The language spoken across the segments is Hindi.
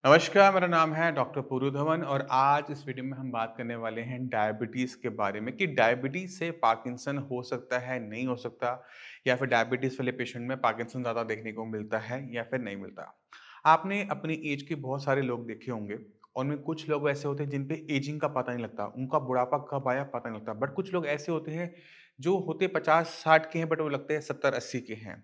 नमस्कार, मेरा नाम है डॉक्टर पूरू धवन और आज इस वीडियो में हम बात करने वाले हैं डायबिटीज़ के बारे में कि डायबिटीज़ से पार्किंसन हो सकता है, नहीं हो सकता या फिर डायबिटीज़ वाले पेशेंट में पार्किंसन ज़्यादा देखने को मिलता है या फिर नहीं मिलता। आपने अपनी एज के बहुत सारे लोग देखे होंगे, उनमें कुछ लोग ऐसे होते हैं जिन पे एजिंग का पता नहीं लगता, उनका बुढ़ापा कब आया पता नहीं लगता। बट कुछ लोग ऐसे होते हैं जो होते 50-60 के हैं बट वो लगते हैं 70-80 के हैं।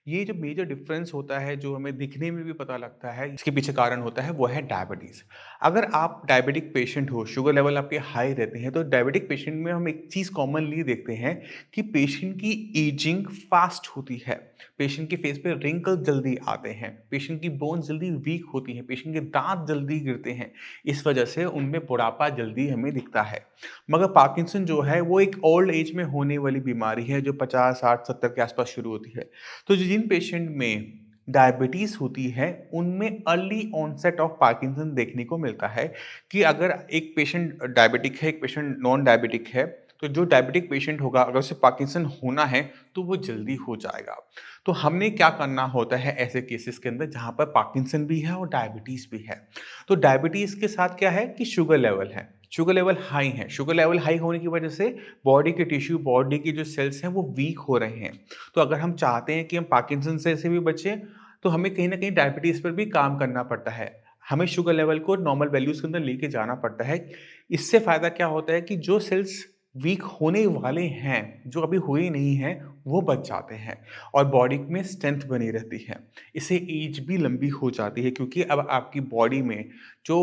ये जो मेजर डिफरेंस होता है, जो हमें दिखने में भी पता लगता है, इसके पीछे कारण होता है, वो है डायबिटीज़। अगर आप डायबिटिक पेशेंट हो, शुगर लेवल आपके हाई रहते हैं, तो डायबिटिक पेशेंट में हम एक चीज़ कॉमनली देखते हैं कि पेशेंट की एजिंग फास्ट होती है। पेशेंट के फेस पे रिंकल जल्दी आते हैं, पेशेंट की बोन्स जल्दी वीक होती हैं, पेशेंट के दाँत जल्दी गिरते हैं। इस वजह से उनमें बुढ़ापा जल्दी हमें दिखता है। मगर पार्किंसन जो है, वो एक ओल्ड एज में होने वाली बीमारी है, जो 50, 60, 70 के आसपास शुरू होती है। तो जिन पेशेंट में डायबिटीज़ होती है, उनमें अर्ली ऑनसेट ऑफ पार्किंसन देखने को मिलता है कि अगर एक पेशेंट डायबिटिक है, एक पेशेंट नॉन डायबिटिक है, तो जो डायबिटिक पेशेंट होगा, अगर उसे पार्किंसन होना है, तो वो जल्दी हो जाएगा। तो हमने क्या करना होता है ऐसे केसेस के अंदर जहाँ पर पार्किंसन भी है और डायबिटीज़ भी है। तो डायबिटीज़ के साथ क्या है कि शुगर लेवल है, शुगर लेवल हाई है। शुगर लेवल हाई होने की वजह से बॉडी के टिश्यू, बॉडी की जो सेल्स हैं, वो वीक हो रहे हैं। तो अगर हम चाहते हैं कि हम पार्किंसन से भी बचें, तो हमें कहीं न कहीं डायबिटीज़ पर भी काम करना पड़ता है। हमें शुगर लेवल को नॉर्मल वैल्यूज़ के अंदर लेके जाना पड़ता है। इससे फ़ायदा क्या होता है कि जो सेल्स वीक होने वाले हैं, जो अभी हुए नहीं हैं, वो बच जाते हैं और बॉडी में स्ट्रेंथ बनी रहती है। इससे एज भी लंबी हो जाती है क्योंकि अब आपकी बॉडी में जो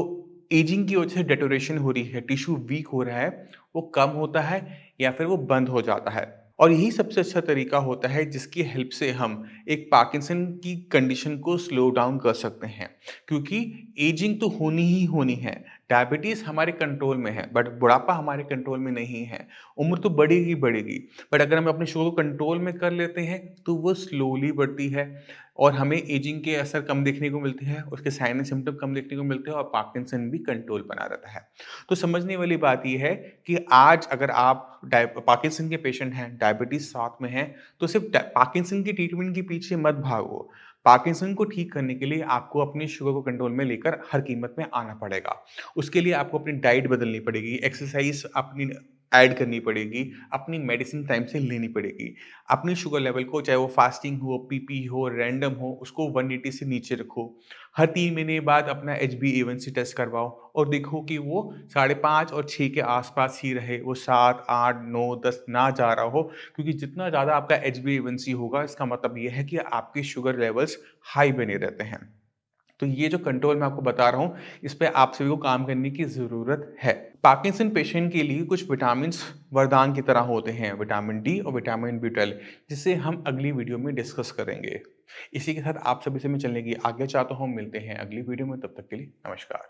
एजिंग की वजह से डेटोरेशन हो रही है, टिश्यू वीक हो रहा है, वो कम होता है या फिर वो बंद हो जाता है। और यही सबसे अच्छा तरीका होता है जिसकी हेल्प से हम एक पार्किंसन की कंडीशन को स्लो डाउन कर सकते हैं। क्योंकि एजिंग तो होनी ही होनी है। डायबिटीज़ हमारे कंट्रोल में है बट बुढ़ापा हमारे कंट्रोल में नहीं है। उम्र तो बढ़ेगी बढ़ेगी, बट अगर हम अपने शुगर को कंट्रोल में कर लेते हैं तो वो स्लोली बढ़ती है और हमें एजिंग के असर कम देखने को मिलते हैं, उसके साइन एंड सिम्पटम कम देखने को मिलते हैं और पार्किंसन भी कंट्रोल बना रहता है। तो समझने वाली बात ये है कि आज अगर आप पार्किंसन के पेशेंट हैं, डायबिटीज़ साथ में है, तो सिर्फ़ पार्किंसन की ट्रीटमेंट के पीछे मत भागो। पार्किंसन को ठीक करने के लिए आपको अपनी शुगर को कंट्रोल में लेकर हर कीमत में आना पड़ेगा। उसके लिए आपको अपनी डाइट बदलनी पड़ेगी, एक्सरसाइज़ अपनी ऐड करनी पड़ेगी, अपनी मेडिसिन टाइम से लेनी पड़ेगी। अपनी शुगर लेवल को, चाहे वो फास्टिंग हो, पीपी हो, रैंडम हो, उसको 180 से नीचे रखो। हर 3 महीने बाद अपना एचबी-ए1सी टेस्ट करवाओ और देखो कि वो 5.5 और 6 के आस-पास ही रहे, वो 7, 8, 9, 10 ना जा रहा हो, क्योंकि जितना ज़्यादा आपका एचबी-ए1सी होगा, इसका मतलब ये है कि आपके शुगर लेवल्स हाई बने रहते हैं। तो ये जो कंट्रोल मैं आपको बता रहा हूँ, इस पे आप सभी को काम करने की ज़रूरत है। पार्किंसन पेशेंट के लिए कुछ विटामिन्स वरदान की तरह होते हैं, विटामिन डी और विटामिन बी12, जिसे हम अगली वीडियो में डिस्कस करेंगे। इसी के साथ आप सभी से मैं चलने की आज्ञा चाहता हूँ, मिलते हैं अगली वीडियो में, तब तक के लिए नमस्कार।